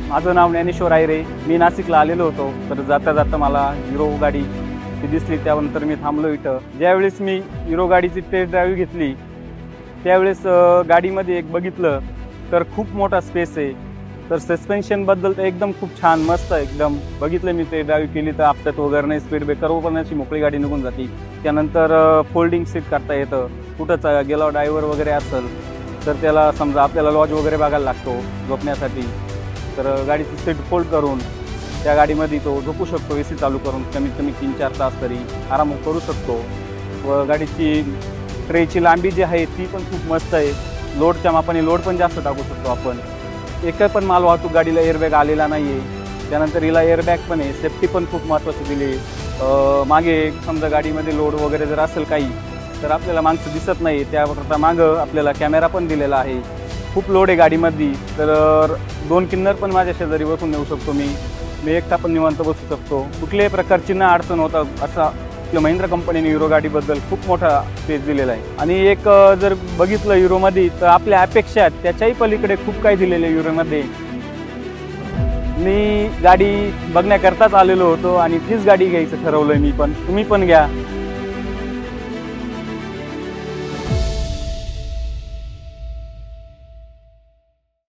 माझं नाव ज्ञानेश्वर आयरे. मी नाशिकला आलेलो होतो, तर जाता जाता मला हिरो गाडी ती दिसली. त्यानंतर मी थांबलो इथं. ज्यावेळेस मी हिरो गाडीची टेस्ट ड्राईव्ह घेतली त्यावेळेस गाडीमध्ये एक बघितलं तर खूप मोठा स्पेस आहे. तर सस्पेन्शनबद्दल तर एकदम खूप छान मस्त एकदम बघितलं. मी ते ड्राईव्ह केली तर आपल्यात वगैरे नाही, स्पीड ब्रेकरवर पण अशी मोकळी गाडी निघून जाते. त्यानंतर फोल्डिंग सीट करता येतं. कुठंच गेला ड्रायव्हर वगैरे असेल तर त्याला समजा आपल्याला लॉज वगैरे बघायला लागतो झोपण्यासाठी, तर गाडीची सीट फोल्ड करून त्या गाडीमध्ये तो झोपू शकतो. AC चालू करून कमीत कमी 3-4 तास तरी आराम करू शकतो. व गाडीची ट्रेची लांबी जी आहे ती पण खूप मस्त आहे. लोडच्या मापाने लोड पण जास्त टाकू शकतो आपण. एक पण माल वाहतूक गाडीला एअरबॅग आलेला नाही आहे. त्यानंतर हिला एअरबॅग पण आहे. सेफ्टी पण खूप महत्त्वाची दिली आहे. मागे समजा गाडीमध्ये लोड वगैरे जर असेल काही तर आपल्याला मागचं दिसत नाही, त्याकरता मागं आपल्याला कॅमेरा पण दिलेला आहे. खूप लोड आहे गाडीमध्ये, तर 2 किन्नर पण माझ्या शेजारी बसून नेऊ शकतो. मी एकटा पण निवांत बसू शकतो. कुठल्याही प्रकारची ना अडचण होता असा आपल्या महिंद्रा कंपनीने हिरो गाडीबद्दल खूप मोठा स्पेस दिलेला आहे. आणि एक जर बघितलं हिरोमध्ये तर आपल्या अपेक्षा आहेत त्याच्याही पलीकडे खूप काही दिलेलं आहे हिरोमध्ये. मी गाडी बघण्याकरताच आलेलो होतो आणि तीच गाडी घ्यायचं ठरवलं मी पण. तुम्ही पण घ्या.